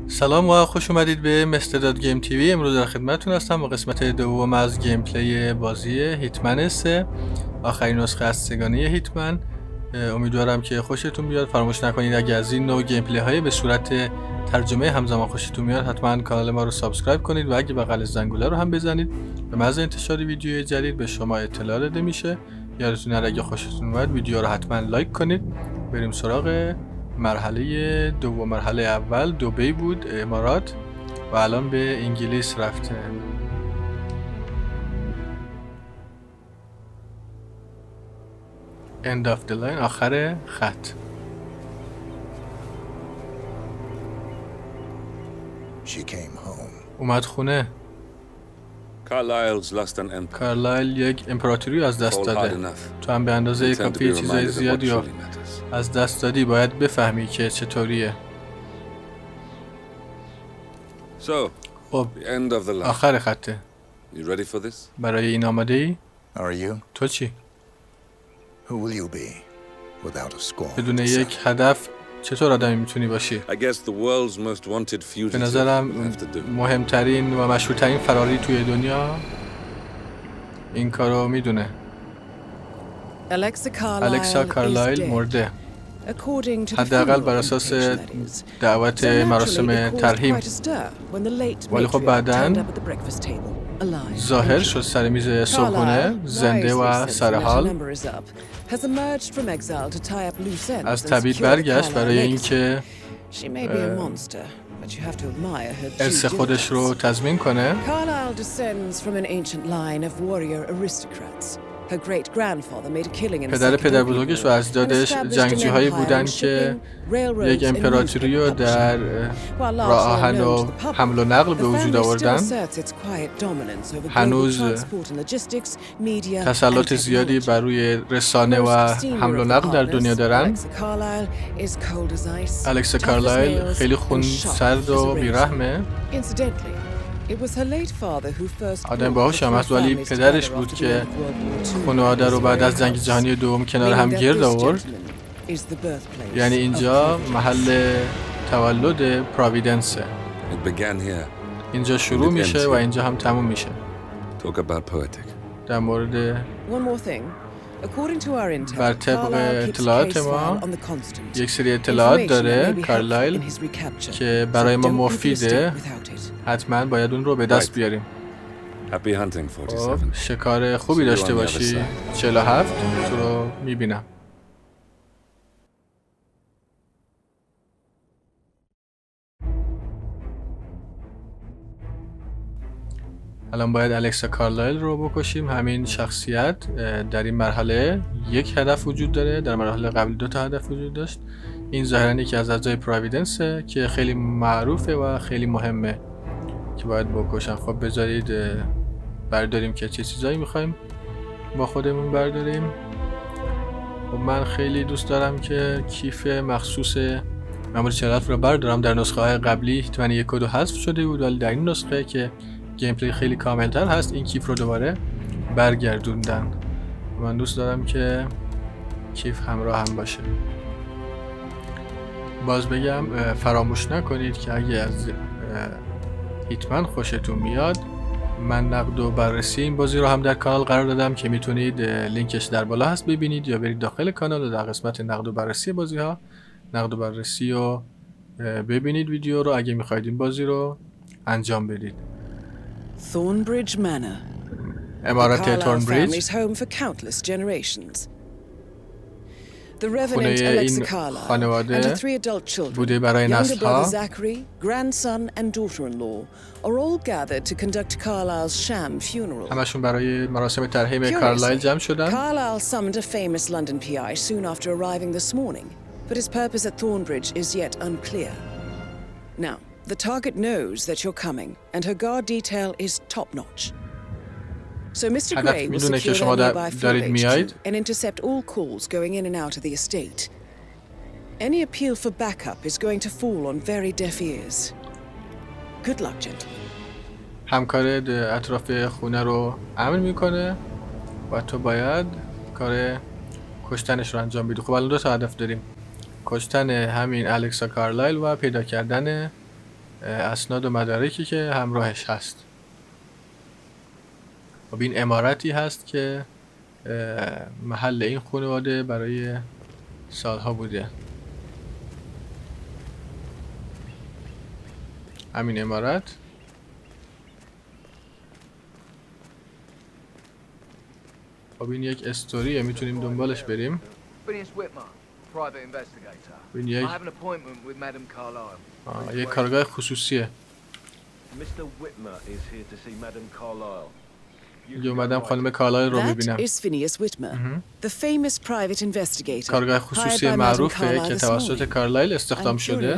سلام و خوش اومدید به مستر گیم تیوی. امروز در خدمتتون هستم با قسمت دوم از گیم پلی بازی هیتمن 3، آخرین نسخه از سگانه هیتمن. امیدوارم که خوشتون بیاد. فراموش نکنید اگر از این نوع گیم پلی های به صورت ترجمه همزمان خوشتون میاد حتما کانال ما رو سابسکرایب کنید و اگه بغل زنگوله رو هم بزنید به محض انتشار ویدیوی جدید به شما اطلاع داده میشه. یادتون نره اگه خوشتون اومد ویدیو رو حتما لایک کنید. بریم سراغ مرحله دوم. مرحله اول دبی بود، امارات، و الان به انگلیس رفته. end of the line، آخر خط. اومد خونه. کارلایل یک امپراتوری از دست داده. تو هم به اندازه کافی چیزای زیادی رو از دست دادی. باید بفهمی که چطوریه. خب آخر خطه. برای این آماده ای؟ تو چی؟ بدون یک هدف چطور آدمی میتونی باشی؟ به نظرم مهمترین و مشهورترین فراری توی دنیا این کارو میدونه. الکسا کارلایل مرده. حداقل بر اساس دعوت مراسم ترحیم. ولی خب بعداً ظاهر شد سر میز صبحونه، زنده و سرحال. از طبیب برگشت برای اینکه ارث خودش رو تضمین کنه. پدر بزرگش و اجدادش جنگجوهایی بودن که یک امپراتوری رو در راه آهن و حمل و نقل به وجود آوردن. هنوز تسلط زیادی بر روی رسانه و حمل و نقل در دنیا دارن. الکسا کارلایل خیلی خونسرد و بیرحمه. آدم باهوش هم هست، ولی پدرش بود که خانواده رو بعد از جنگ جهانی دوم کنار هم گرد آورد. یعنی اینجا محل تولد پراویدنسه. اینجا شروع میشه و اینجا هم تموم میشه. در مورد بر طبق اطلاعات ما یک سری اطلاعات داره کارلایل که برای ما مفیده. حتما باید اون رو به دست بیاریم. شکار خوبی داشته باشی. 47 تو رو میبینم. الان باید الکسا کارلایل رو بکشیم. همین شخصیت در این مرحله یک هدف وجود داره. در مرحله قبل 2 تا هدف وجود داشت. این ظاهراً یکی از اعضای پراویدنسه که خیلی معروفه و خیلی مهمه که باید بکشن. خب بذارید برداریم که چه چیزایی میخوایم با خودمون برداریم. خب من خیلی دوست دارم که کیف مخصوص مامور 47 رو بردارم. در نسخه های قبلی هیتمن 1 و 2 حذف شده بود، ولی در این نسخه که گیم پلی خیلی کاملتر هست این کیف رو دوباره برگردوندن. من دوست دارم که کیف همراه هم باشه. باز بگم فراموش نکنید که اگه از هیتمن خوشتون میاد، من نقد و بررسی این بازی رو هم در کانال قرار دادم که میتونید لینکش در بالا هست ببینید، یا برید داخل کانال و در قسمت نقد و بررسی بازی ها نقد و بررسی رو ببینید ویدیو رو اگه میخواید این بازی رو انجام بدید. Thornbridge Manor. امارت تورنبریج خونه این خانواده بوده برای نسل‌ها. همشون برای مراسم ترحیم کارلایل جمع شدن. Carlyle summoned a famous London PI soon after arriving this morning, but his purpose at Thornbridge is yet unclear. Now, the target knows that you're coming, and her guard detail is top-notch. So Mr. Gray will secure their nearby field HQ and intercept all calls going in and out of the estate. Any appeal for backup is going to fall on very deaf ears. Good luck, gentlemen. همکار اطراف خونه رو امن میکنه و تو باید کار کشتنش رو انجام بدی. خب الان 2 تا هدف داریم: کشتن همین الکسا کارلایل و پیدا کردن اسناد و مدارکی که همراهش هست. خب این عمارتی هست که محل این خانواده برای سالها بوده. همین عمارت. خب این یک استوریه، میتونیم دنبالش بریم. این یک کارگاه خصوصیه. اینجا اومدم خانم کارلایل رو ببینم. کارگاه خصوصی معروفه که توسط کارلایل استخدام شده.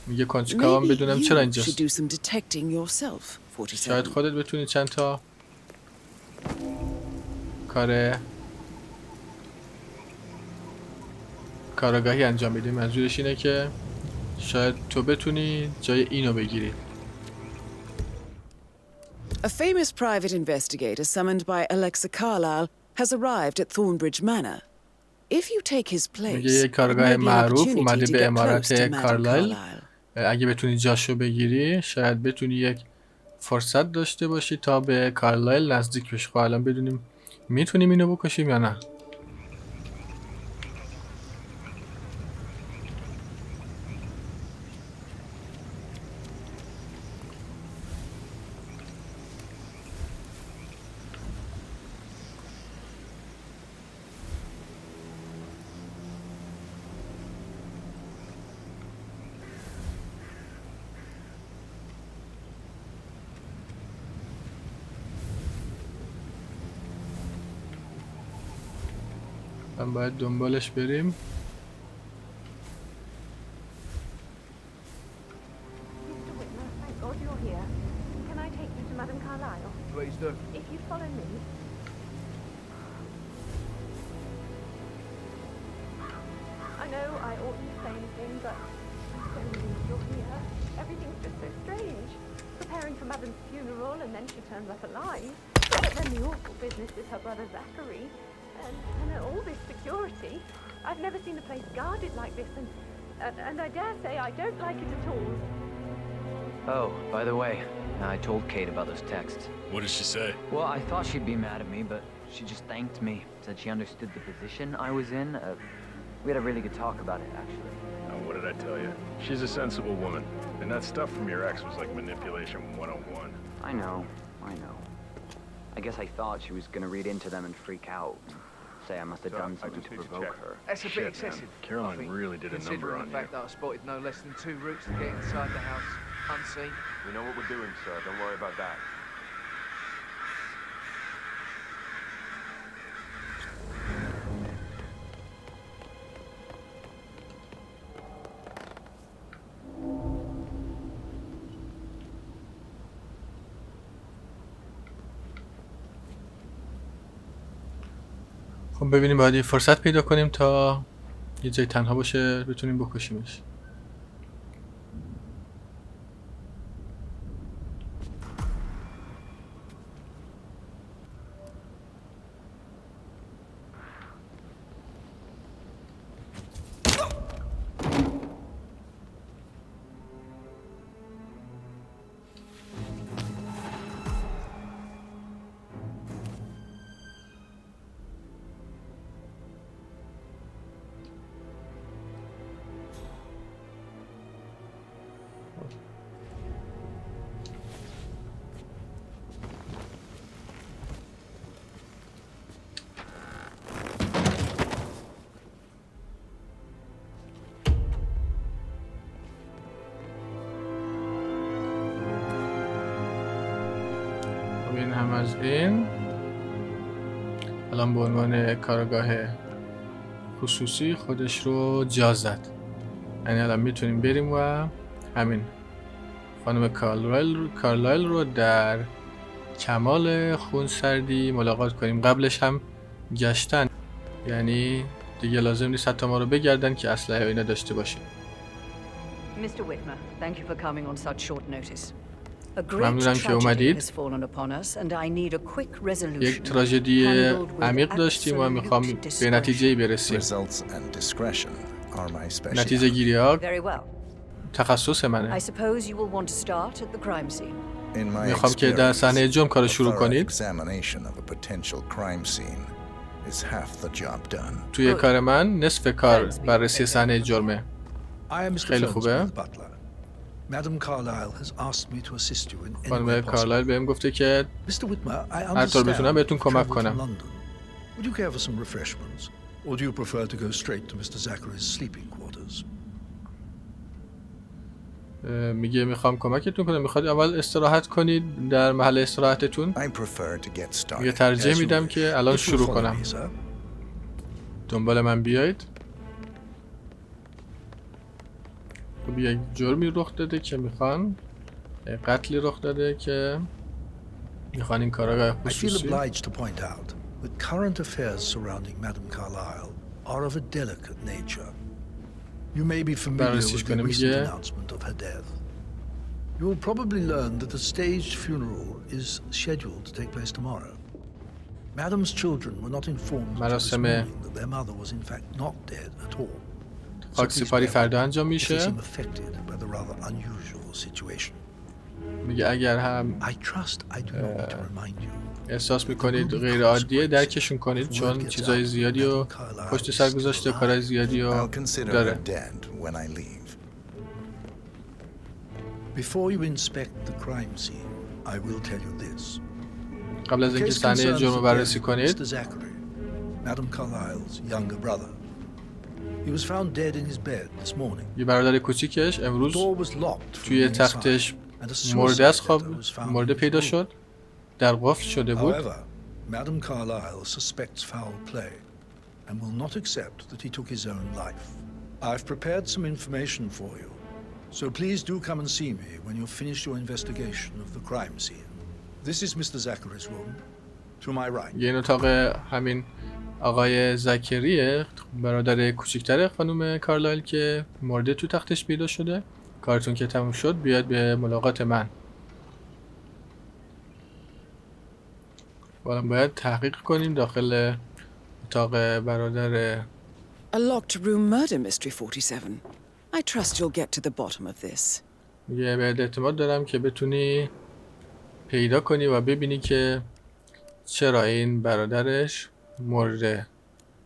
میگه کنچکاوام بدونم چرا اینجاست. شاید خودت بتونی چند تا کارآگاهی انجام بدی. منظورش اینه که شاید تو بتونی جای اینو بگیری. A famous private investigator summoned by Alexa Carlyle has arrived at Thornbridge Manor. If you take his place, میگه یک کارگاه معروف اومده به عمارت کارلایل. اگه بتونی جاشو بگیری شاید بتونی یک فرصت داشته باشی تا به کارلایل نزدیک بشی. خب الان بدونیم میتونیم اینو بکشیم یا نه. من باید دنبالش بریم. And all this security, I've never seen the place guarded like this, and I dare say I don't like it at all. Oh, by the way, I told Kate about those texts. What did she say? Well, I thought she'd be mad at me, but she just thanked me, said she understood the position I was in. We had a really good talk about it, actually. Oh, what did I tell you? She's a sensible woman, and that stuff from your ex was like manipulation 101. I know. I guess I thought she was gonna read into them and freak out. Say I must have done something to provoke her. That's a bit excessive. Caroline really did a number on the fact that I spotted no less than 2 routes to get inside the house unseen. We know what we're doing, sir. Don't worry about that. خب ببینیم باید یه فرصت پیدا کنیم تا یه جای تنها باشه بتونیم بکشیمش. این هم از این. الان به عنوان کارگاه خصوصی خودش رو جا زد. یعنی الان میتونیم بریم و همین خانم کارلایل رو در کمال خونسردی ملاقات کنیم. قبلش هم گشتن، یعنی دیگه لازم نیست حتی ما رو بگردن که اسلحه اینا داشته باشیم. Mr. Whitmer, thank you for coming on such short notice. ممنونم که اومدید. یک تراژدی عمیق داشتیم و میخوام به نتیجه‌ای برسیم. نتیجه گیری ها تخصص I منه. suppose you will want to start at the crime scene. میخوام که در صحنه جرم کارو شروع کنید. توی کار من نصف کار بررسی صحنه جرمه. خیلی خوبه. خانم کارلایل بهم گفته که هر طور بتونم بهتون کمک کنم. میگه میخوام کمکتون کنم. میخواد اول استراحت کنید در محل استراحتتون؟ میگه ترجیح میدم که الان شروع کنم. دنبال من بیایید. خب یک جرمی رخ داده که میخوان، قتلی رخ داده که میخوان این کارگاه خصوصی. بررسیش کنه. میگه You will probably learn that a staged funeral is scheduled to take place tomorrow. Madam's children were not informed until this morning that their mother was in fact not dead at all. خاکسپاری فردا انجام میشه. میگه اگر هم احساس میکنید غیر عادیه درکشون کنید، چون چیزای زیادی رو پشت سر گذاشته، کارهای زیادی رو داره. قبل از اینکه صحنه جرم رو بررسی کنید، یه برادر کوچیکش امروز توی تختش مرده از خواب مرده پیدا شد، در قفل شده بود. Madam Carlyle suspects foul play and will not accept that he took his own life. I've prepared some information for you, so please do come and see me when you've finished your investigation of the crime scene. This is Mr. Zachary's room, to my right. این اتاق همین آقای زکریه، برادر کوچکتر خانم کارلایل که مرده تو تختش پیدا شده. کارتون که تموم شد بیاد به ملاقات من. باید تحقیق کنیم داخل اتاق برادر. A locked room murder mystery 47. I trust you'll get to the bottom of this. میگه بهت اعتماد دارم که بتونی پیدا کنی و ببینی که چرا این برادرش مرده.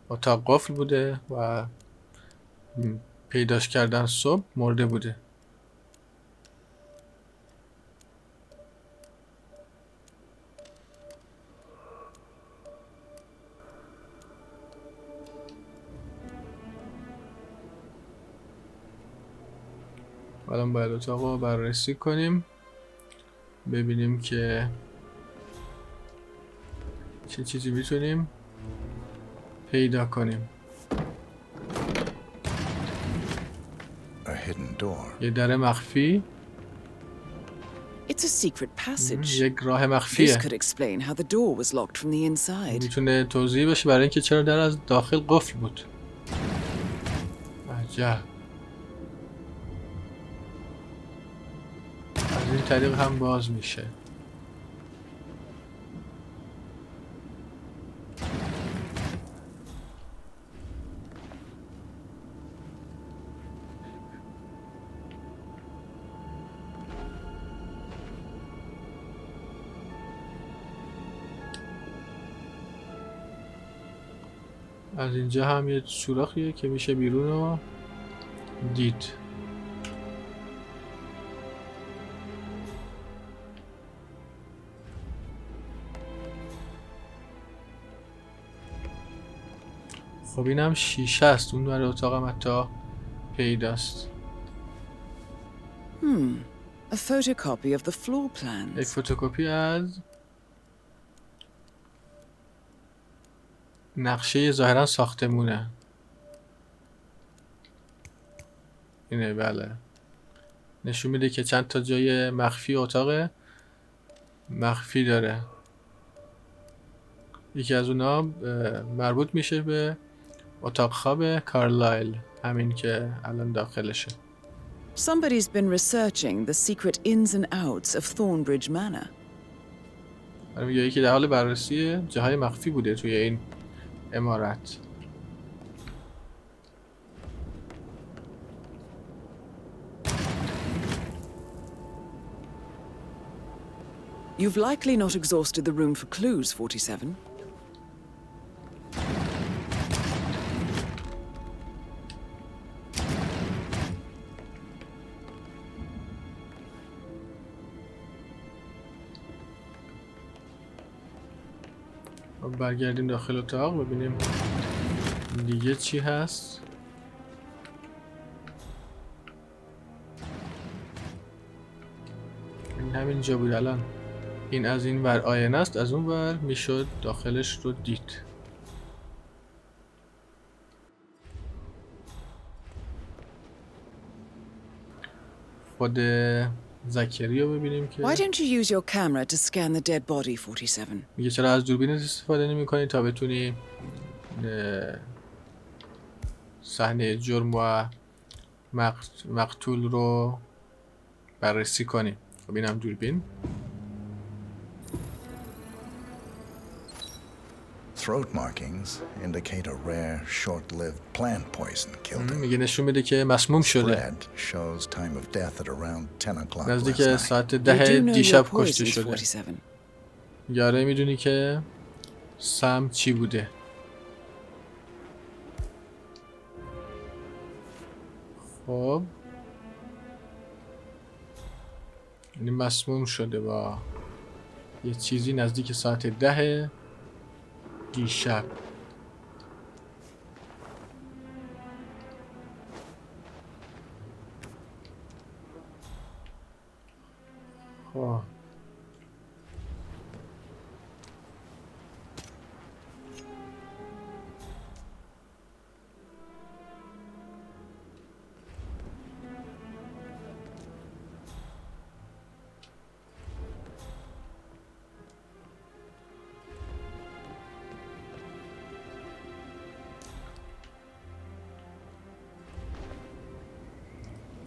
اتاق قفل بوده و پیداش کردن صبح مرده بوده. الان باید اتاق رو بررسی کنیم، ببینیم که چه چیزی میتونیم پیدا کنیم. یه در مخفی. It's a secret passage. یک راه مخفیه. This could explain how the door was locked from the inside. میتونه توضیح بشه برای اینکه چرا در از داخل قفل بود. عجب. از این طریق هم باز میشه. از اینجا هم یه سوراخیه که میشه بیرون رو دید. خب اینم شیشه است. اون برای اتاقم حتی پیداست. A photocopy of the floor plans. یک فتوکپی از نقشه ظاهرا ساختمونه. اینه بله. نشون میده که چند تا جای مخفی اتاق مخفی داره. یکی از اونا مربوط میشه به اتاق خواب کارلایل، همین که الان داخلشه. Somebody's been researching the secret ins and outs of Thornbridge Manor. یکی در حال بررسی جاهای مخفی بوده توی این عمارت. You've likely not exhausted the room for clues, 47. برگردیم داخل اتاق ببینیم دیگه چی هست. این همینجا بود. الان این از این ور آینه است، از اون ور میشد داخلش رو دید. خود زکری رو ببینیم که Why don't you use your camera to scan the dead body, 47? میگه چرا از دوربین استفاده نمی کنی تا بتونی صحنه جرم و مقتول رو بررسی کنی. خب اینم دوربین. Throat markings indicate a rare, short-lived plant poison killed him. میگه نشون میده که مسموم شده. Spread shows time of death at around 10 o'clock last نزدیک night. ساعت You do 10 know دیشب your کشته poisons, شده. 47. یاره میدونی که سم چی بوده. خب یعنی مسموم شده با یه چیزی نزدیک ساعت 10 دیشب.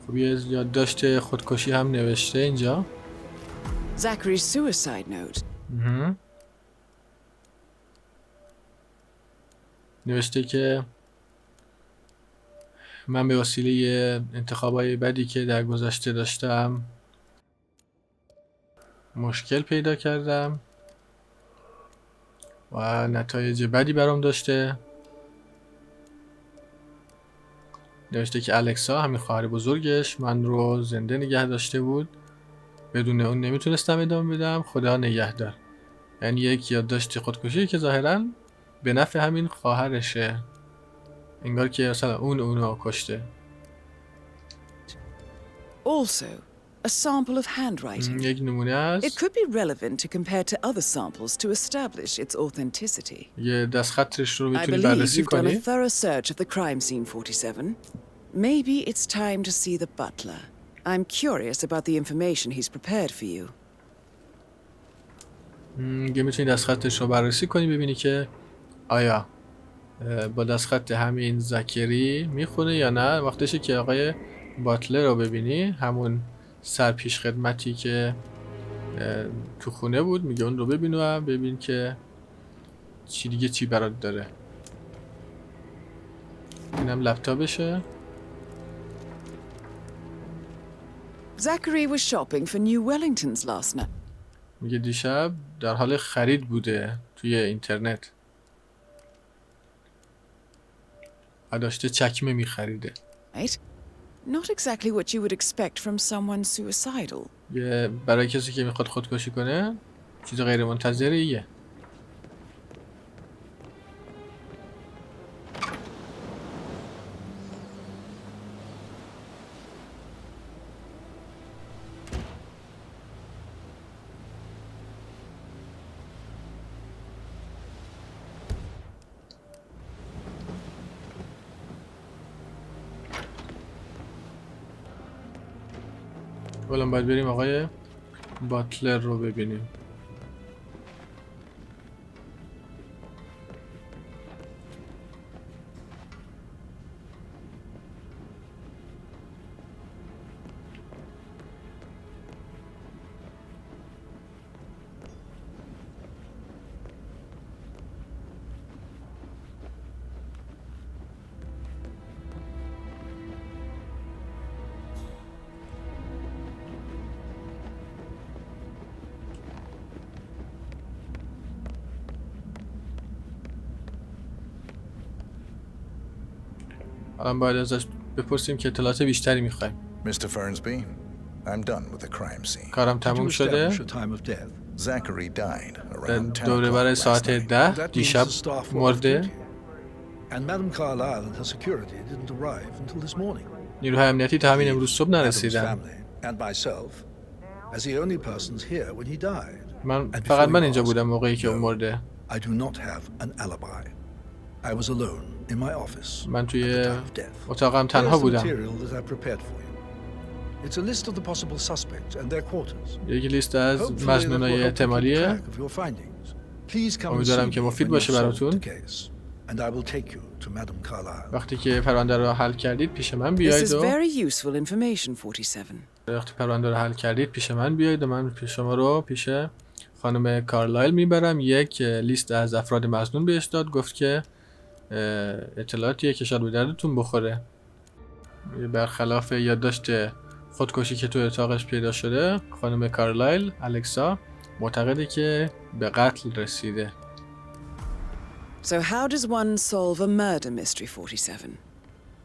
خب یه یادداشت خودکشی هم نوشته اینجا. Zachary's suicide note. نوشته که من به وسیله انتخابای بدی که در گذشته داشتم مشکل پیدا کردم و نتایج بدی برام داشته. نوشته که الکسا، همین خواهر بزرگش، من رو زنده نگه داشته بود. بدون اون نمیتونستم ادامه بدم. خدا نگهدار. یعنی یک یادداشت خودکشی که ظاهراً به نفع همین خواهرشه. انگار که مثلا اونو کشته. Also, a sample of handwriting. یک نمونه It است. could be relevant to compare to other samples to establish its authenticity. یه دستخطش رو I میتونی believe بررسی you've done a کنی. thorough search of the crime scene, 47. Maybe it's time to see the butler. I'm curious about the information he's prepared for you. میگه میتونی دستخطش رو بررسی کنی ببینی که آیا با دستخط همین زکری میخونه یا نه. وقتشه که آقای باتلر رو ببینی، همون سرپیش خدمتی که تو خونه بود. میگه اون رو ببین و ببین که چی دیگه چی برات داره. اینم لپتاپشه. Zachary was shopping for new Wellingtons last night. میگه دیشب در حال خرید بوده توی اینترنت و داشته چکمه میخریده. Not exactly what you would expect from someone suicidal. برای کسی که میخواد خودکشی کنه چیز غیر منتظریه. الان باید بریم آقای باتلر رو ببینیم. الان باید ازش بپرسیم که اطلاعات بیشتری میخوایم. Mr. Fernsby, I'm done with the crime scene. کارم تموم شده. Zachary died around 10 دوره برای o'clock last ساعت night. 10 دیشب مرده. And Madame Carlyle and her security didn't arrive until this morning. نیروهای امنیتی تا همین امروز صبح Adam's نرسیدن. family and myself as the only persons here when he died. من And فقط before من you اینجا ask, بودم موقعی که no, اون مرده. I do not have an alibi. I was alone in my office من at the توی time of death. اتاقم تنها Here's the بودم. material that I prepared for you. It's a list of the possible suspects and their quarters. یک لیست از Hopefully that will مظنونای help you keep احتمالی. track of your findings. Please come and see امیدوارم که me مفید when باشه you've solved براتون. the case, and I will take you to Madame Carlyle. وقتی که پرونده رو حل کردید پیش من This بیایید is و very useful information, 47. وقتی پرونده رو حل کردید پیش من بیایید و من پیش شما رو پیش خانم کارلایل میبرم. یک لیست از افراد مظنون بهش داد، گفت که اطلاعاتیه که شاید به دردتون بخوره. برخلاف یادداشت خودکشی که تو اتاقش پیدا شده، خانم کارلایل الکسا معتقده که به قتل رسیده. So how does one solve a murder mystery, 47?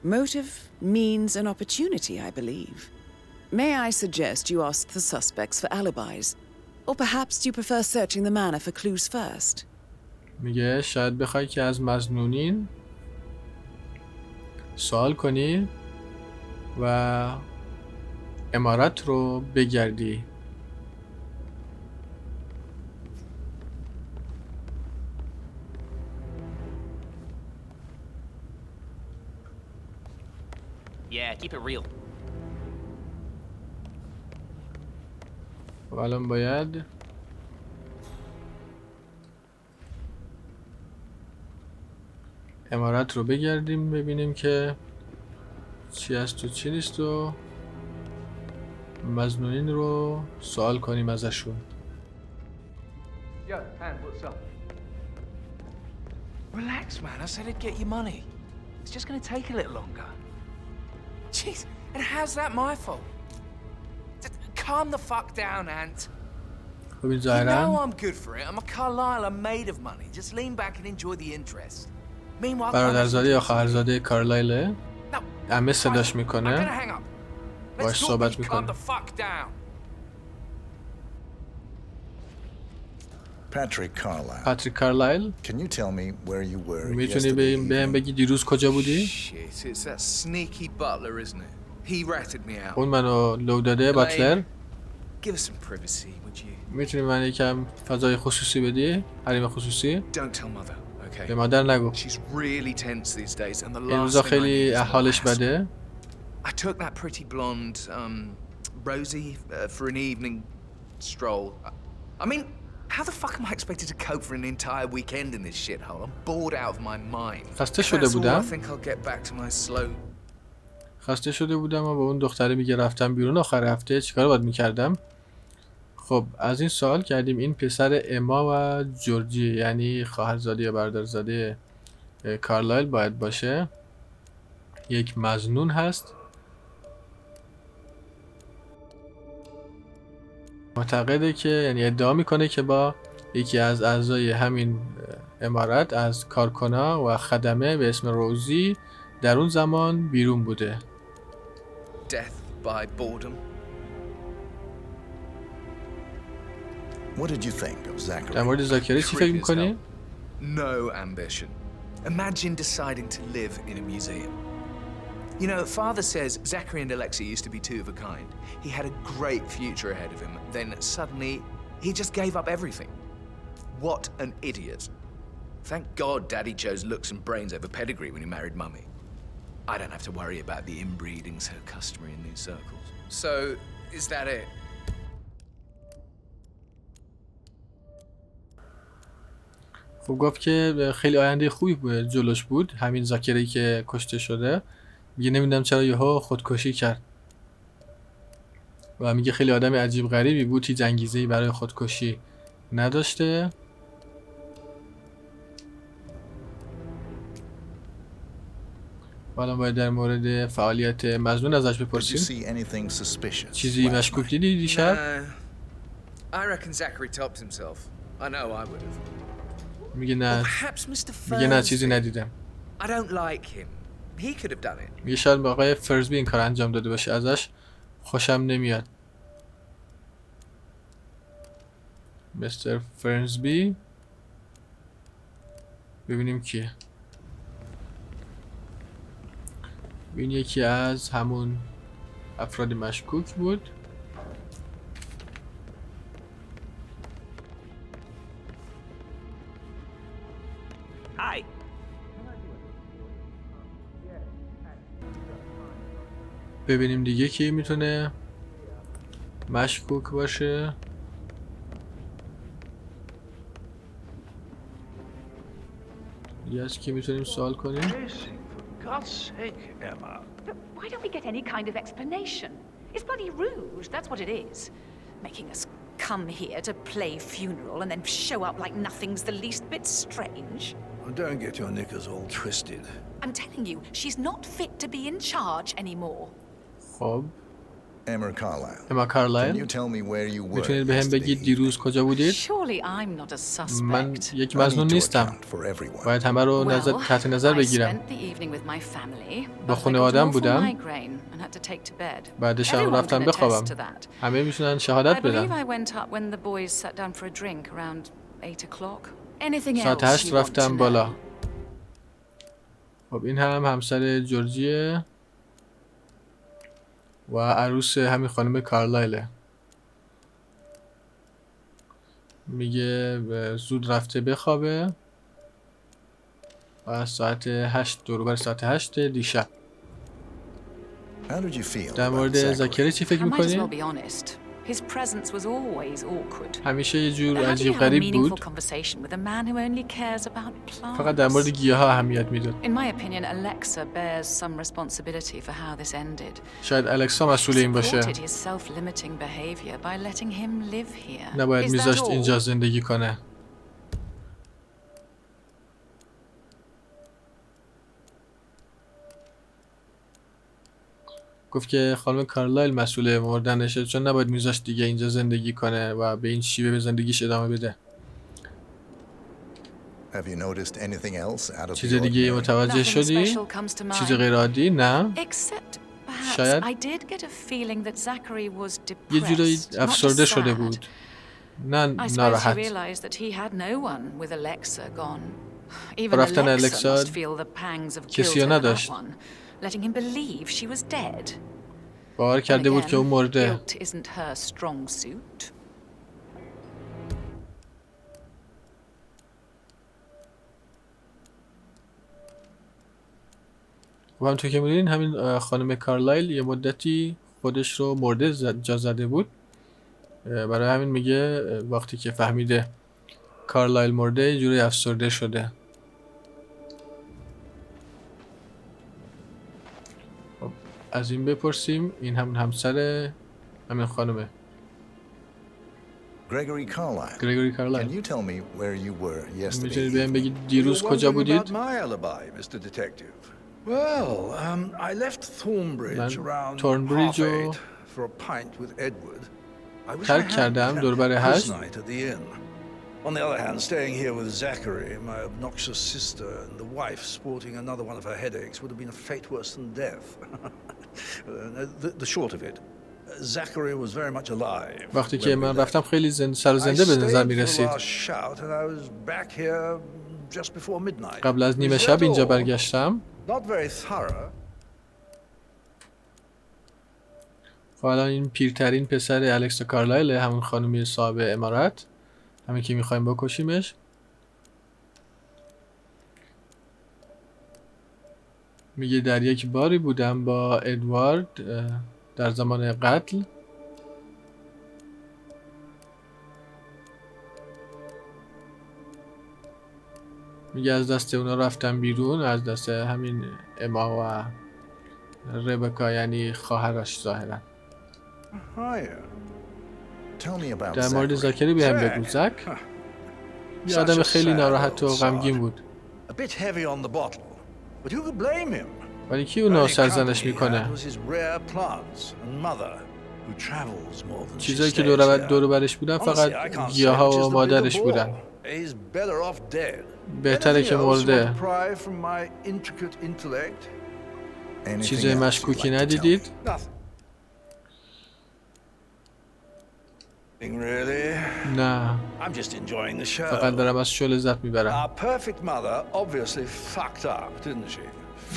Motive, means, and opportunity, I believe. May I suggest you ask the suspects for alibis? Or perhaps you prefer searching the manor for clues first? میگه شاید بخوای که از مظنونین سوال کنی و عمارت رو بگردی. Yeah, keep it real. و الان باید عمارت رو بگردیم ببینیم که چی هست و چی نیست و مظنونین رو سوال کنیم ازشون. Yo, Han, what's up? Relax, man. I said I'd get you money. It's just gonna take a little longer. Jeez, and how's that my fault? Just calm the fuck down, Ant. خب این You know ظاهرا I'm good for it. I'm a Carlyle. I'm made of money. Just lean back and enjoy the interest. Meanwhile, برادرزاده یا خواهرزاده کارلایل No, عمه صداش I'm gonna میکنه. hang up. باش Let's talk صحبت when you calm میکنه. the fuck down. Patrick Carlyle, پاتریک کارلایل، can you tell me where you were میتونی yesterday بهم evening? بگی دیروز کجا بودی؟ Shit, it's that sneaky butler, isn't it? He ratted me out. اون منو لو داده باتلر. Give us some privacy, would you? میتونی من یکم فضای خصوصی بدی؟ حریم خصوصی؟ Don't tell mother, okay? به مادر نگو. She's really tense these days, and the این last روزا thing I need خیلی is حالش harassment. بده. I took that pretty blonde, Rosie, for an evening stroll. I mean, how the fuck am I expected to cope for an entire weekend in this shithole? I'm bored out of my mind. خسته شده That's all I بودم. think I'll get back to my slow. خسته شده بودم و با اون دختره میگه رفتم بیرون آخر هفته چیکار باید میکردم. خب از این سوال کردیم این پسر اما و جورجی یعنی خواهرزاده یا برادرزاده کارلایل باید باشه. یک مظنون هست. معتقده که یعنی ادعا میکنه که با یکی از اعضای همین امارت از کارکنا و خدمه به اسم روزی در اون زمان بیرون بوده. Death by boredom. What did you think of در Zachary? مورد زاکری چی فکر Creepy as میکنی؟ hell. No ambition. Imagine deciding to live in a museum. You know, father says Zachary and Alexei used to be two of a kind. He had a great future ahead of him. Then suddenly, he just gave up everything. What an idiot. Thank God Daddy chose looks and brains over pedigree when he married Mummy. I don't have to worry about the inbreeding so customary in these circles. So, is that it? خب گفت که خیلی آینده خوبی جلوش بود همین زاکری که کشته شده. میگه نمیدونم چرا یهو خودکشی کرد و میگه خیلی آدم عجیب غریبی بود، هیچ انگیزه‌ای برای خودکشی نداشته. حالا باید در مورد فعالیت مظنون ازش Did you بپرسیم. see anything suspicious چیزی last مشکوک night? دیدی دیشب؟ I reckon Zachary topped himself. I know I would have. میگه Or نه. perhaps Mr. میگه نه چیزی Fernsby. ندیدم. I don't like him. he could have done it. میگه شاید با آقای فرزبی این کار انجام داده باشه، ازش خوشم نمیاد. مستر فرزبی، ببینیم کیه. این یکی از همون افراد مشکوک بود. Hi. ببینیم دیگه کی میتونه مشکوک باشه. دیگه از کی میتونیم سوال کنیم؟ For God's sake, Emma. But why don't we get any kind of explanation? It's bloody rude, that's what it is. Making us come here to play funeral and then show up like nothing's the least bit strange. Well, don't get your knickers all twisted. I'm telling you, she's not fit to be in charge anymore. خب Emma Carlisle. اما Can کارلایل، you tell me where you were میتونید به هم بگید yesterday دیروز کجا بودید؟ Surely I'm not a من suspect. یک evening? I مظنون need to نیستم. account for everyone. باید همه رو تحت نظر I بگیرم. spent the evening with my family, با but I got خانواده‌ام an awful بودم. migraine and had to take to bed. بعد شب Everyone رفتم can بخوابم. attest to that. همه میتونن I شهادت believe بدن. I went up when the boys sat down for a drink around 8 o'clock. Anything ساعت else 8 you want to رفتم know? بالا. خب این هم همسر جورجیه و عروس همین خانم کارلایله. میگه زود رفته بخوابه و ساعت 8 دوربر ساعت 8 دیشب. How did you feel در about مورد Zachary? زاکری چی فکر I might as well میکنی؟ be honest. His presence was always awkward. همیشه یه جور How do you عجیب have a غریب meaningful بود. conversation with a man who only cares about فقط در مورد plants? گیاها اهمیت میداد. In my opinion, Alexa bears some responsibility for how this ended. شاید الکسا She مسئول این باشه. supported his self-limiting behavior by letting him live here. نباید Is that میذاشت all? اینجا زندگی کنه. گفت که خانم کارلایل مسئول مردنشه، چون نباید میذاشت دیگه اینجا زندگی کنه و به این شیوه به زندگیش ادامه بده. Have you noticed anything else out of چیز the دیگه ordinary? متوجه Nothing شدی؟ special comes to چیز mind. غیر عادی؟ نه. Except perhaps شاید I did get a feeling that Zachary was یه جورایی depressed, not افسرده just شده sad. بود، نه I suppose he ناراحت. realized that he had no one with Alexa gone. Even رفتن Alexa الکسا must feel the pangs of guilt کسی رو over that نداشت. one, letting him believe she was dead. باور Then کرده بود که اون again, مرده. guilt isn't her strong suit. و همونطور که می‌دونین همین خانم کارلایل یه مدتی خودش رو مرده جا زده بود. برای همین میگه وقتی که فهمیده کارلایل مرده یه جوری افسرده شده. خب از این بپرسیم، این همون همسر همین خانمه، Gregory Carlisle. گریگوری Can کارلایل. you tell me where you were yesterday? میتونید بهم evening? بگید دیروز You're کجا wondering بودید؟ about my alibi, Mr. Detective. Well, I left Thornbridge من around تورنبریج half رو 8 for a pint with Edward. I wish I ترک had کردم that دوربر quiz 8. night at the inn. On the other hand, staying here with Zachary, my obnoxious sister, and the wife sporting another one of her headaches would have been a fate worse than death. The short of it, Zachary was very much alive. وقتی when که we من left. رفتم خیلی سر I زنده به نظر stayed می for the رسید. last shout and I was back here just before midnight. قبل از نیمه Is that شب اینجا all? برگشتم. Not very thorough. خب الان این پیرترین پسر الکسا کارلایل، همون خانمی صاحب امارت، همین که میخوایم بکشیمش. میگه در یک باری بودم با ادوارد در زمان قتل. میگه از دست اونا رفتم بیرون، از دست همین اما و ربکا، یعنی خواهرش ظاهرا. Tell me about در مورد Zachary. زاکری بهم بگو. زک یه آدم خیلی ناراحت و غمگین بود. A bit heavy on the bottle, but who could blame him? ولی کی اونو Only سرزنش company he میکنه؟ had was his rare plants and mother, who travels more than she چیزایی که stays here. دور برش بودن Honestly, I فقط can't say گیاها which is و the مادرش bigger بودن. ball. He's better off dead. بهتره Anything که else you مرده. want to pry from my intricate intellect? چیز مشکوکی ندیدید؟ Really? نه. I'm just enjoying the show. فقط دارم از شو لذت میبرم. Our perfect mother obviously fucked up, didn't she?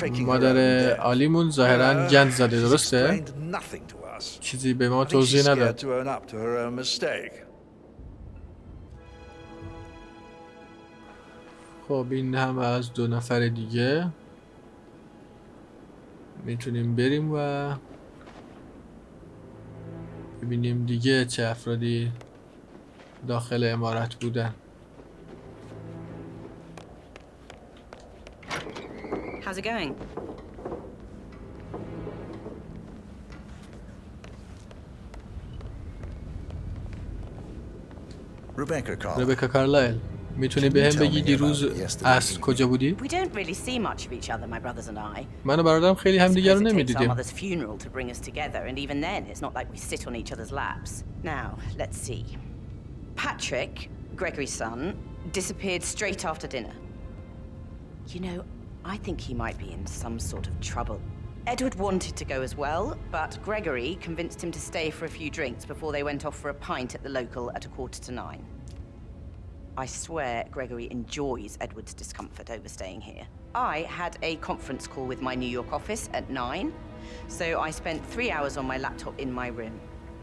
Faking her own مادر death. عالیمون ظاهرا گند زده، She's درسته؟ explained nothing to us. چیزی به ما I think she's توضیح scared نداد. to own up to her own mistake. خب این هم از 2 نفر دیگه میتونیم بریم و ببینیم دیگه چه افرادی داخل عمارت بودن. How's it going? ربکا کارلایل، میتونی به هم بگی دیروز اصل کجا بودی؟ We don't really see much of each other, my brothers and I. من و برادرم خیلی همدیگر رو Suppose it takes our نمیدیدیم. mother's funeral to bring us together, and even then, it's not like we sit on each other's laps. Now, let's see. Patrick, Gregory's son, disappeared straight after dinner. You know, I think he might be in some sort of trouble. Edward wanted to go as well, but Gregory convinced him to stay for a few drinks before they went off for a pint at the local at 8:45. I swear Gregory enjoys Edward's discomfort overstaying here. I had a conference call with my New York office at 9, so I spent 3 hours on my laptop in my room.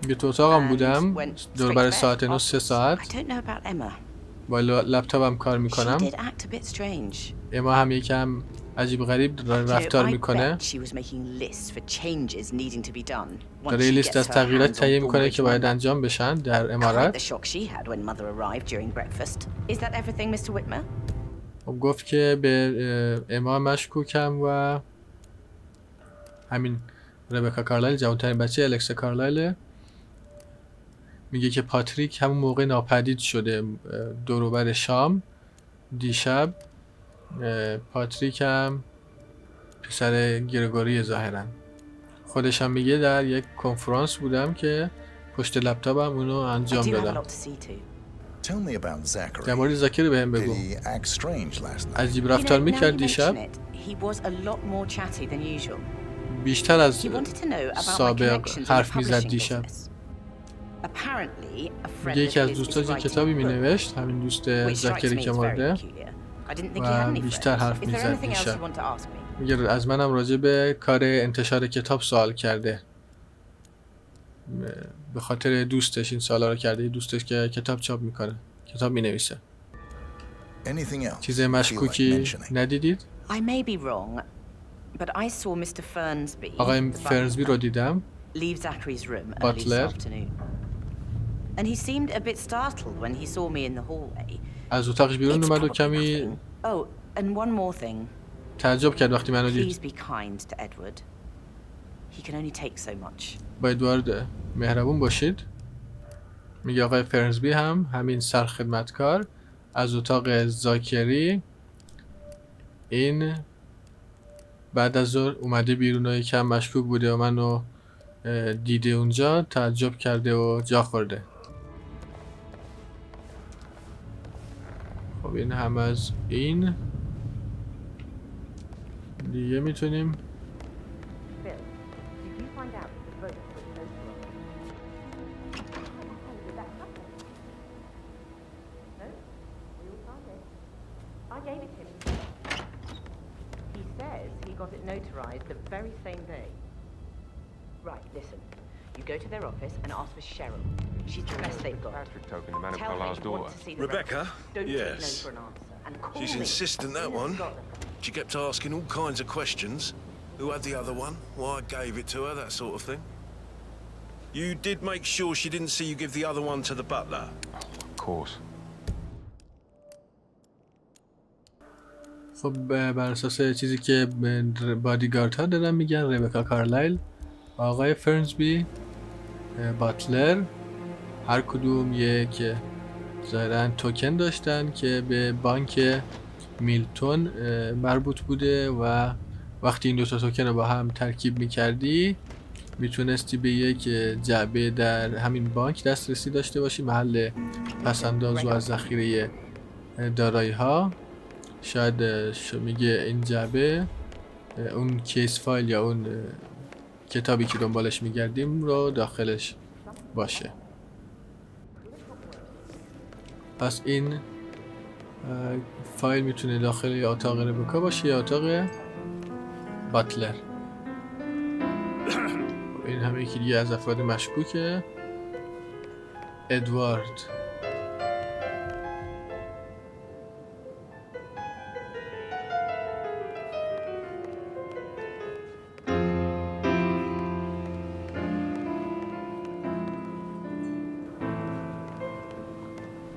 یه تو اتاقم بودم دور بر ساعت 9 3 ساعت. I don't know about Emma. با لپتاپم کار She میکنم. did act a bit strange. اما هم یکم عجیب غریب رفتار میکنه. She was making lists for changes needing to be done. داره لیست از تغییرات تهیه میکنه که باید انجام بشن در The عمارت. shock she had when mother arrived during breakfast. Is that everything, Mr. Whitmer? خب گفت که به اما مشکوکم و همین ربکا کارلایل جوانترین بچه الکسا کارلایل میگه که پاتریک همون موقع ناپدید شده دور و بر شام دیشب. پاتریک هم پسر گرگوری ظاهرا. خودش هم میگه در یک کنفرانس بودم که پشت لپتاپم اونو انجام دادم. در مورد زاکری بهم بگو. عجیب رفتار میکرد دیشب. بیشتر از سابق حرف میزد دیشب. میگه یکی از دوستاش یه کتابی مینوشت، همین دوست زاکری که مرده، و بیشتر حرف میزد دیشب. میگه از منم راجع به کار انتشار کتاب سوال کرده. به خاطر دوستش این سوالا رو کرده، دوستش که کتاب چاپ میکنه، کتاب مینویسه. چیز مشکوکی ندیدید؟ آقای فرنزبی رو دیدم. باتلر. از اتاقش بیرون اومد و کمی تعجب کرد وقتی منو دید. با ادوارد مهربون باشید. میگه آقای فرنزبی هم همین سرخدمتکار از اتاق زاکری این بعد از ظهر اومده بیرون و یکم مشکوک بوده و منو دیده اونجا، تعجب کرده و جا خورده. خب این هم از این. دیگه میتونیم got it notarized the very same day. Right, listen. You go to their office and ask for Cheryl. She's the best they've got. Patrick token, the man of Tell her Carlisle's you want daughter. to see the Rebecca? Don't Yes. take no for an answer. And call She's me. insistent, that one. She kept asking all kinds of questions. Who had the other one? Why I gave it to her, that sort of thing. You did make sure she didn't see you give the other one to the butler? Of course. خب بر اساس چیزی که بادیگارد ها دارن میگن، ربکا کارلایل و آقای فرنزبی باتلر هر کدوم یک ظاهرا توکن داشتن که به بانک میلتون مربوط بوده و وقتی این دوتا توکن رو با هم ترکیب میکردی میتونستی به یک جعبه در همین بانک دسترسی داشته باشی، محل پسنداز و از ذخیره دارایی ها. شاید میگه این جعبه اون کیس فایل یا اون کتابی که دنبالش میگردیم رو داخلش باشه. پس این فایل میتونه داخل یا اتاق ربکا باشه یا اتاق باتلر. این همه یکی دیگه از افراد مشکوکه. ادوارد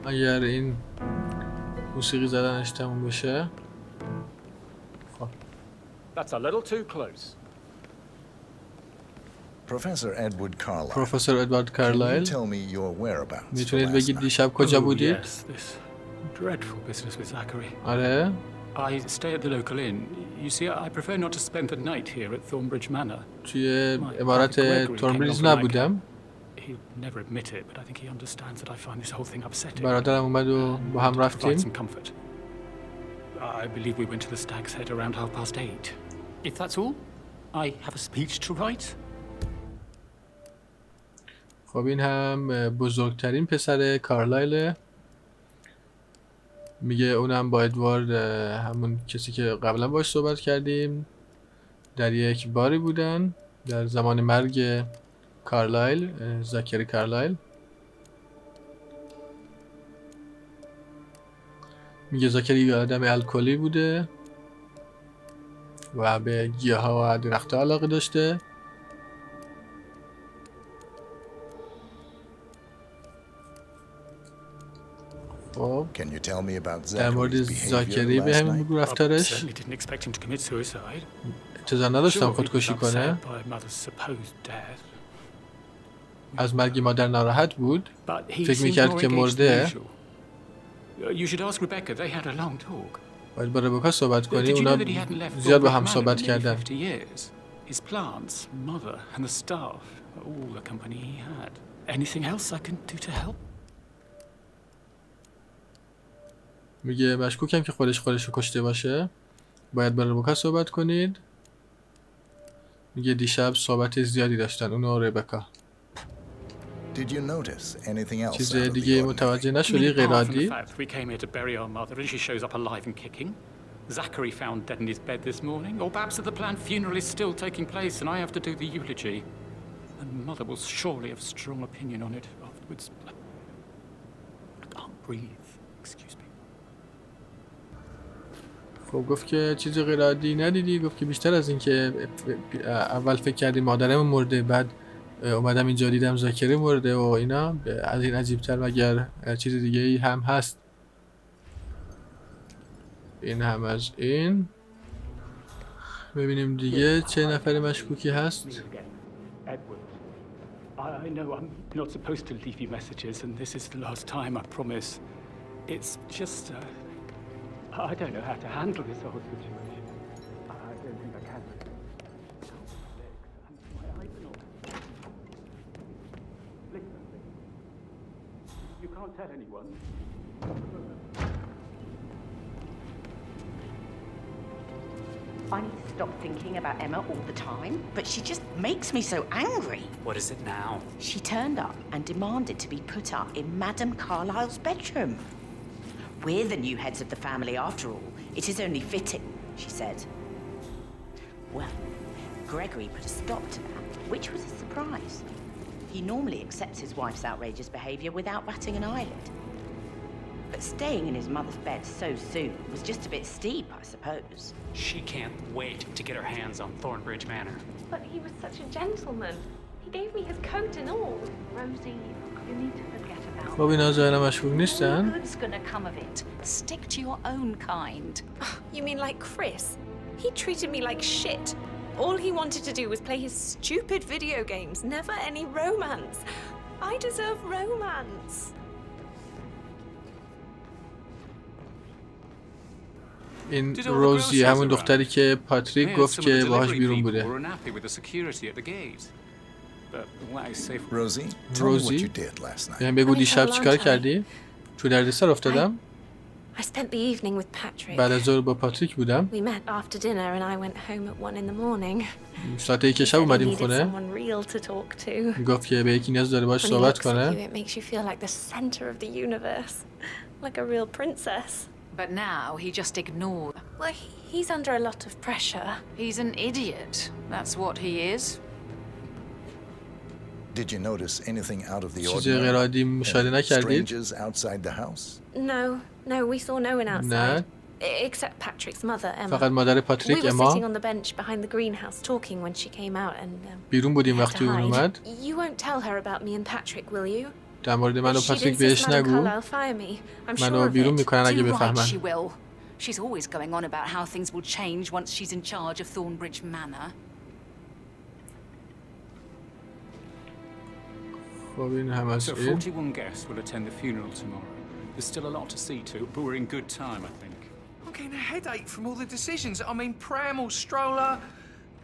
اگر این موسیقی زدنش تموم بشه. خب That's a little too close. Professor Edward Carlyle. پروفسور ادوارد Can you کارلایل، tell me your whereabouts for میتونید last بگید night? دیشب کجا بودید؟ Yes, this dreadful business with Zachary. آره I stay at the local inn. You see, I prefer not to spend the night here at Thornbridge Manor. توی عمارت تورنبریج نبودم. He'll never admit it, but I think he understands that I find this whole thing upsetting. برادرم اومد و با هم Provide رفتیم. some comfort. I believe we went to the Stag's Head around 8:30. If that's all, I have a speech to write. خب این هم بزرگترین پسر کارلایل، میگه اونم با ادوارد، همون کسی که قبلا باش صحبت کردیم، در یک باری بودن در زمان مرگ کارلایل، زاکری کارلایل. میگه زاکری یه آدم الکلی بوده و به گیاها و درخت‌ها علاقه داشته. خب Can you tell me about در مورد Zachary's behavior زاکری به last همین night? بگو رفتارش. Certainly didn't expect him to commit suicide. انتظار نداشتم Sure, he was خودکشی کنه. upset by mother's supposed death. از مرگ مادر ناراحت بود. But he فکر seemed میکرد more که engaged than مرده. usual. You should ask Rebecca. They had a long talk. باید با ربکا صحبت کنی. Did you اونا know that he hadn't left زیاد با Thornbridge هم Manor صحبت in nearly کردن. 50 years? His plants, mother, and the staff, all the company he had. Anything else I can do to help? میگه مشکوکم که خودش رو کشته باشه. باید با ربکا صحبت کنید. میگه دیشب صحبت زیادی داشتن اون و ربکا. Did you notice anything else چیز out of the دیگه ordinary? متوجه نشدی غیر Apart from the عادی؟ fact we came here to bury our mother and she shows up alive and kicking. Zachary found dead in his bed this morning. Or perhaps that the planned funeral is still taking place and I have to do the eulogy. And mother will surely have a strong opinion on it afterwards. I can't breathe. Excuse me. خب گفت که چیز غیر عادی ندیدی. گفت که بیشتر از این که اول فکر کردیم مادرم مرده، بعد اومدم اینجا دیدم زاکری مرده و اینا، از این عجیب‌تر مگر چیز دیگه ای هم هست. این هم از این. ببینیم دیگه چه نفر مشکوکی هست. Edward, I know I'm not supposed to leave you messages and this is the last time, I promise. It's just, I don't know how to handle this whole situation. I don't think I can. Listen, you can't tell anyone. I need to stop thinking about Emma all the time, but she just makes me so angry. What is it now? She turned up and demanded to be put up in Madame Carlyle's bedroom. We're the new heads of the family after all. It is only fitting, she said. Well, Gregory put a stop to that, which was a surprise. He normally accepts his wife's outrageous behavior without batting an eyelid. But staying in his mother's bed so soon was just a bit steep, I suppose. She can't wait to get her hands on Thornbridge Manor. But he was such a gentleman. He gave me his coat and all. Rosie, you need to forget about خب اینا ظاهرا مشکوک نیستن. Good's gonna come of it. Stick to your own kind. You mean like Chris? He treated me like shit. All he wanted to do was play his stupid video games, never any romance. I deserve romance. این روزی همون دختری که پاتریک گفت که باهاش بیرون بوده. Rosie, tell me what you روزی did last night. بهم بگو دیشب چیکار کردی؟ تو دردسر افتادم. I spent the evening with Patrick. بعد از ظهر با پاتریک بودم. We met after dinner and I went home at 1 in the morning. ساعت 1 شب اومدیم خونه. Someone real to talk to. گفت که به یکی نیاز داره باهاش صحبت کنه. It makes you feel like the center of the universe, like a real princess. But now he just ignored. Well, he's under a lot of pressure. He's an idiot. That's what he is. Did you notice anything out of the چیز غیر عادی مشاهده نکردید؟ Strangers outside the house? No, we saw no one outside. نه. Except Patrick's mother, Emma. فقط مادر پاتریک We were اما. sitting on the bench behind the greenhouse talking when she came out and بیرون بودیم وقتی اون اومد. You won't tell her about me and Patrick, will you? در مورد من و پاتریک بهش نگو. منو بیرون میکنن اگه بفهمن. She will. She's always going on about how things will change once she's in charge of Thornbridge Manor. خب این هم از So 41 guests will attend the funeral tomorrow. There's still a lot to see to, but we're in good time, I think. I'm getting a headache from all the decisions. I mean, pram or stroller,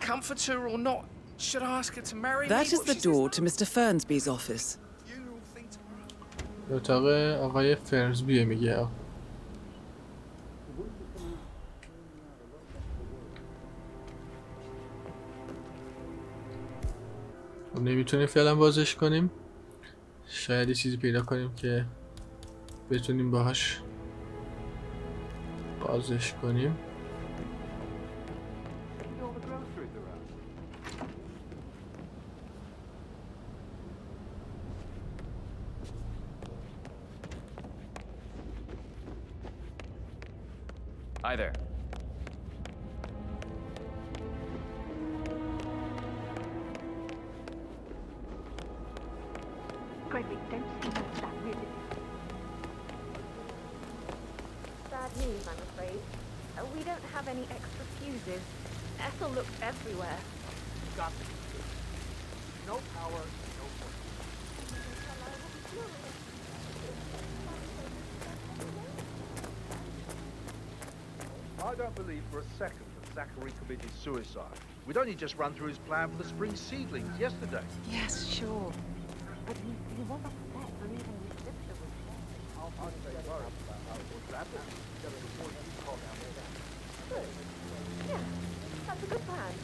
comforter or not. Should I ask her to marry me? That is the door to Mr. Fernsby's office. اتاق آقای فرنزبیه میگه. نمیتونیم فعلا بازش کنیم. شاید یه چیزی پیدا کنیم که بتونیم باهاش بازش کنیم. Hi there. Gregory, don't see that really. Bad news, I'm afraid. We don't have any extra fuses. Ethel looked everywhere. Got it. No power, no point. I don't believe for a second that Zachary committed suicide. We'd only just run through his plan for the spring seedlings yesterday. Yes, sure. But he was upset believing his sister was dead. Good. Yeah, that's a good plan.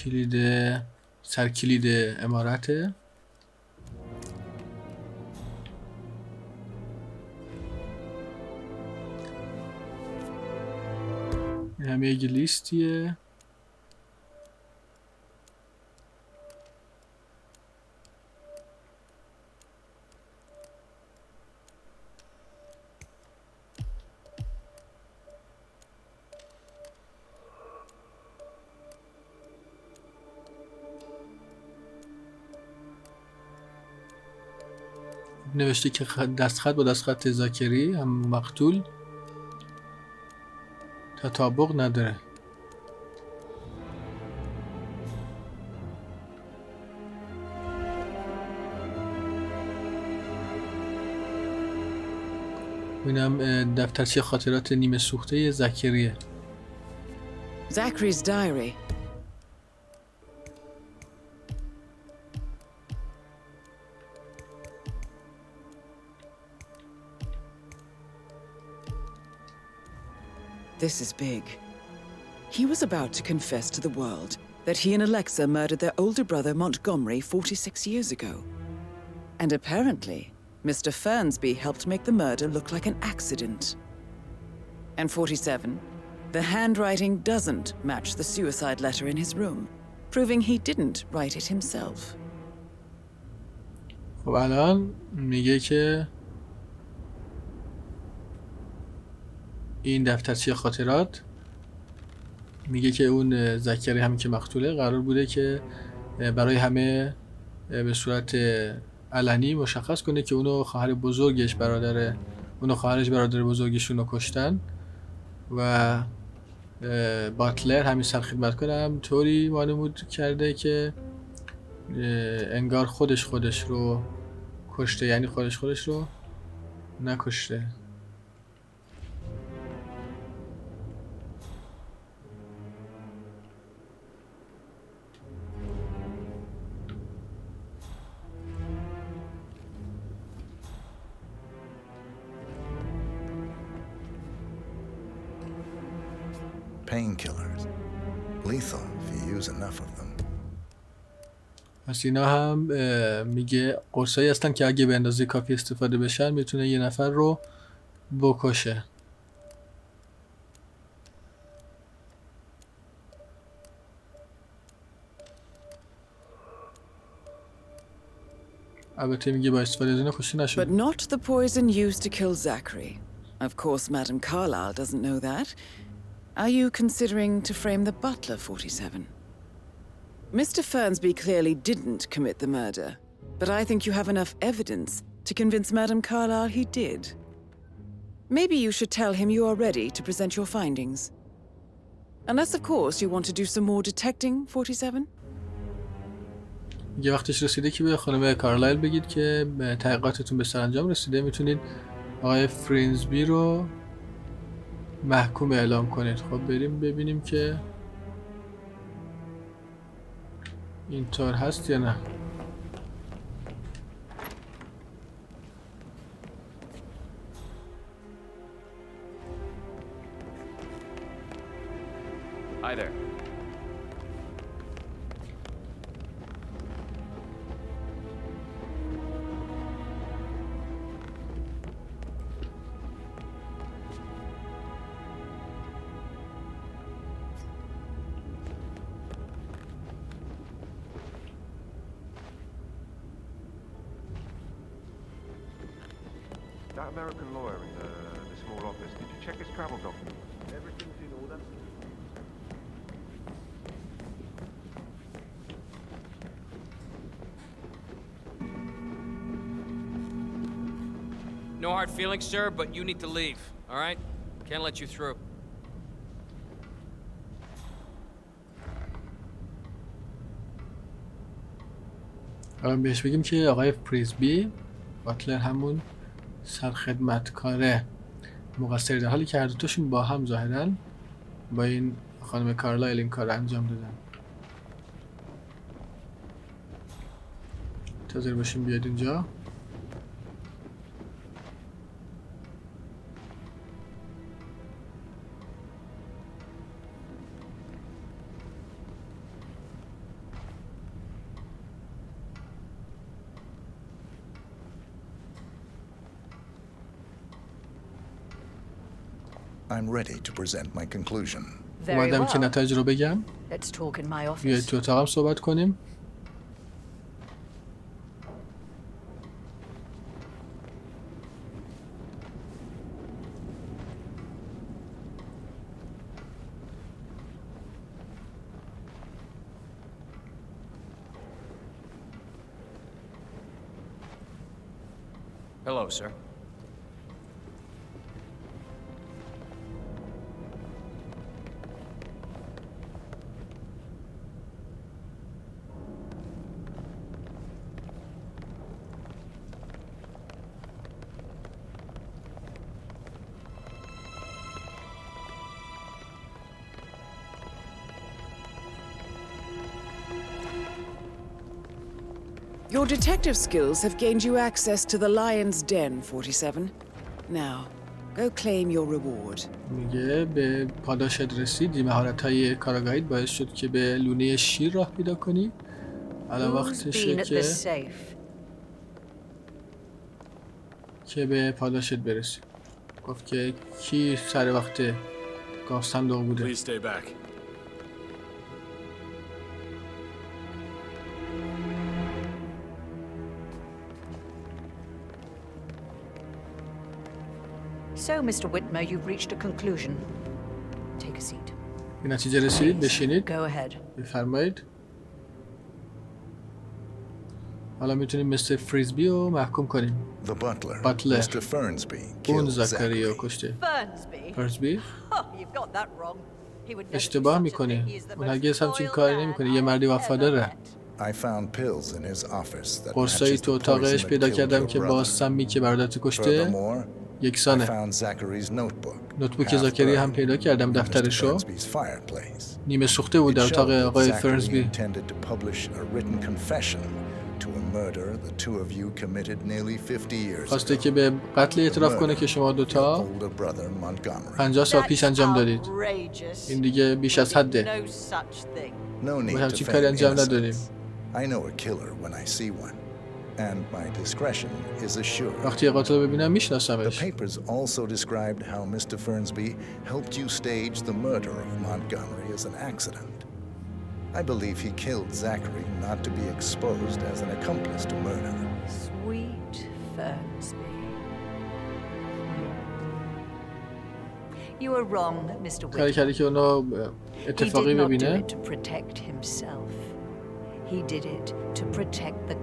کلید سرکلید عمارته. این همه یک لیستیه. نوشته که دستخط با دستخط زاکری هم مقتول تطابق نداره. اینم دفترچه خاطرات نیمه سوخته زاکریه. Zachary's diary. This is big. He was about to confess to the world that he and Alexa murdered their older brother Montgomery 46 years ago. And apparently, Mr. Fernsby helped make the murder look like an accident. And 47, the handwriting doesn't match the suicide letter in his room, proving he didn't write it himself. خب الان میگه که این دفترچه خاطرات میگه که اون زکری همین که مقتوله قرار بوده که برای همه به صورت علنی مشخص کنه که اونو خواهر بزرگش خواهرش برادر بزرگشون رو کشتن و باتلر همین سرخدمتکار هم طوری وانمود کرده که انگار خودش رو کشته، یعنی خودش رو نکشته. Painkillers. Lethal if you use enough of them. پس اینا هم میگه قرصایی هستن که اگه به اندازه کافی استفاده بشن میتونه یه نفر رو بکشه. البته میگه با استفاده از اینا کشته نشد. But not the poison used to kill Zachary. Of course, Madame Carlyle doesn't know that. Are you considering to frame the butler, 47? Mr. Fernsby clearly didn't commit the murder, but I think you have enough evidence to convince Madame Carlyle he did. Maybe you should tell him you are ready to present your findings. Unless, of course, you want to do some more detecting, 47? یه وقتش رسیده که به خانم کارلایل بگید که تحقیقاتتون به سرانجام رسیده، میتونید آقای فرینزبی رو محکوم اعلام کنید. خب بریم ببینیم که اینطور هست یا نه. Hi there. That American lawyer in the small office, did you check his travel documents? Everything's in order. No hard feelings, sir, but you need to leave, all right? Can't let you through. الان بهش بگیم که آقای فرینزبی باتلر همون سرخدمتکاره مقصر، در حالی که هر دوتاشون با هم ظاهرا با این خانم کارلایل این کار انجام دادن. منتظر باشیم بیاد اینجا. I'm ready to present my conclusion. اومدم که نتایج رو بگم. Let's talk in my office. بیایید تو اتاقم صحبت کنیم. Hello, sir. Your detective skills have gained you access to the Lion's Den, 47. Now, go claim your reward. میگه به پاداشت رسیدی، مهارت‌های کاراگاهیت باعث شد که به لونه شیر راه پیدا کنی. الان وقتشه که به پاداشت برسی. گفت که کی سر وقت گاف صندوق بوده. Please stay back. So, Mr. Whitmer, you've reached a conclusion. Take a seat. به نتیجه رسید. بشینید. Go ahead. بفرمایید. حالا میتونیم مستر فریزبی رو محکوم کنیم. The butler, باتلر. Mr. Fernsby, اون killed زکری رو Zachary. کشته. Fernsby? فرزبی؟ Oh, you've got that wrong. He would never do اشتباه such a میکنه. thing. He is the اون most هرگز همچین loyal کاری man نمیکنه. یه مردی وفاداره. I found pills in his office that قرصایی matches تو the اتاقش poison that پیدا killed کردم your که با brother. سمی که برادرت کشته Furthermore, I یکسانه. found Zachary's notebook, نوتبوک half زاکری هم burned, پیدا کردم. in Mr. دفترشو Fernsby's fireplace. نیمه سوخته بود It در showed اتاق that آقای Zachary فرنزبی. intended to publish a written confession to a murder the two of you committed nearly 50 years خواسته ago. که به قتل اعتراف کنه که شما دوتا Your older brother Montgomery. 50 سال پیش انجام دادید. این دیگه بیش از حده. No such thing. No ما need to همچین کاری feign انجام نداریم. innocence. I know a killer when I see one, and my discretion is assured. وقتی یه قاتل رو ببینم The میشناسمش. papers also described how Mr. Fernsby helped you stage the murder of Montgomery as an accident. I believe he killed Zachary not to be exposed as an accomplice to murder. Sweet Fernsby. You were wrong, Mr. کاری Whitmer. کردی که اونو He اتفاقی did not do ببینه. it to protect himself. He did it to protect the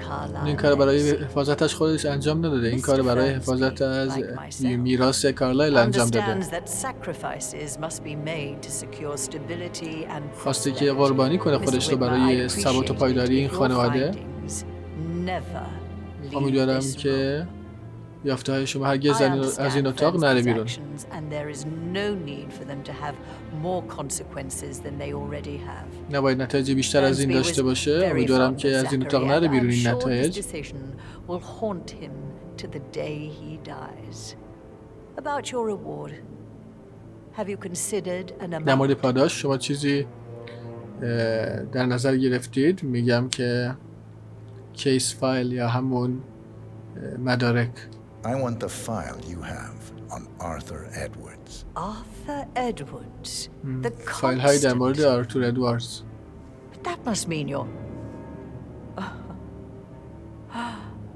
این Carlisle کار برای legacy. حفاظتش خودش انجام نداده. این کار برای حفاظت از میراث کارلایل انجام داده. Understands that sacrifices must be made to secure stability and خواسته که قربانی کنه خودش رو برای ثبات و پایداری این خانواده. امیدوارم که یافته‌های شما هرگز از این اتاق نره بیرون. نباید نتایج بیشتر از این داشته باشه. امیدوارم که از این اتاق نره بیرون این نتایج. در مورد پاداش شما چیزی در نظر گرفتید؟ میگم که کیس فایل یا همون مدارک. I want the file you have on Arthur Edwards. Arthur Edwards, the فایل های در مورد آرتور ادواردز. That must mean you're...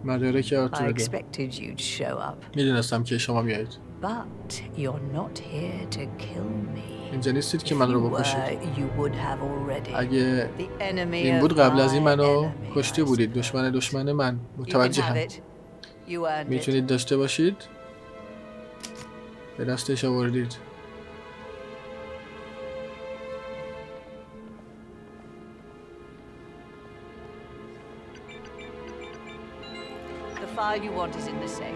مدارک I آرتور expected you'd show up, میدونستم که شما میایید. but you're not here to kill me. اینجا نیستید که من رو بکشید. You would have already. اگه The enemy این بود قبل از این منو کشته بودید. دشمن من. متوجه هم. میتونید داشته باشید. به دستش آوردید. The file you want is in the safe.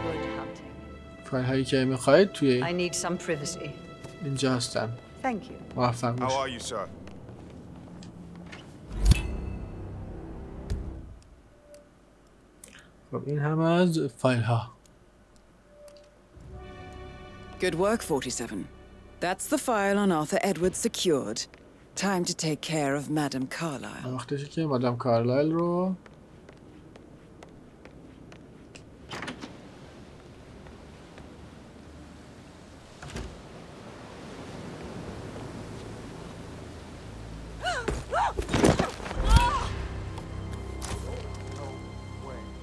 Good hunting. فایل هایی که میخواید توی I need some privacy. اینجا هستن. Thank you. موفق How باشید. are you, sir? خب این هم از فایل ها. Good work, 47. That's the file on Arthur Edwards secured. Time to take care of Madame Carlisle. وقتشه که مادام کارلایل رو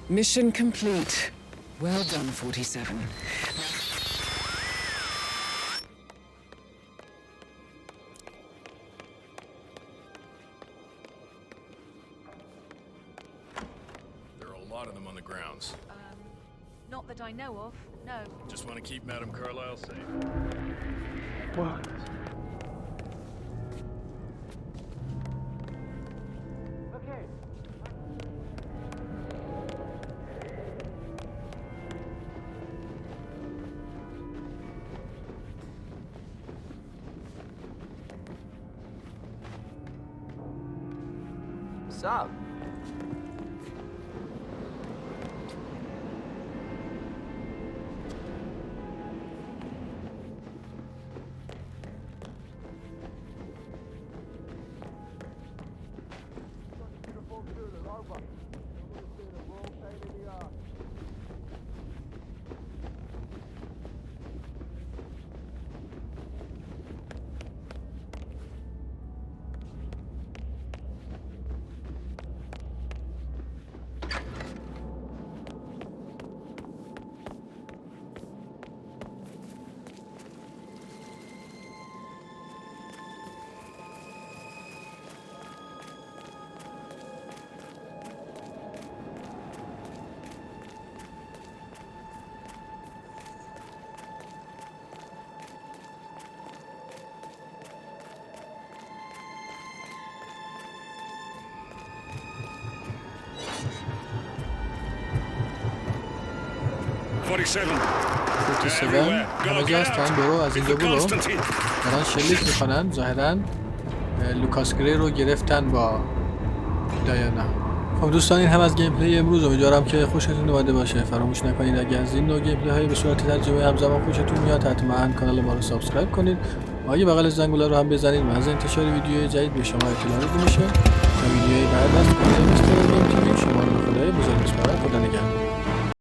Mission complete. Well done, 47. There are a lot of them on the grounds. Not that I know of, no. Just want to keep Madame Carlisle safe. What? Okay. Sup? همه جا هستن. برو از اینجا برو. دارن شلیک میکنن. ظاهرا لوکاس گری رو گرفتن با دایانا. خب دوستان این هم از گیم پلی امروز. امیدوارم که خوشتون اومده باشه. فراموش نکنید اگر از این نوع گیم پلی های به صورت ترجمه همزمان خوشتون میاد حتما کانال ما رو سابسکرایب کنید. و اگه بغل زنگوله رو هم بزنید و از انتشار ویدیوهای جدید به شما اطلاع میده میشه. تا ویدیوهای بعد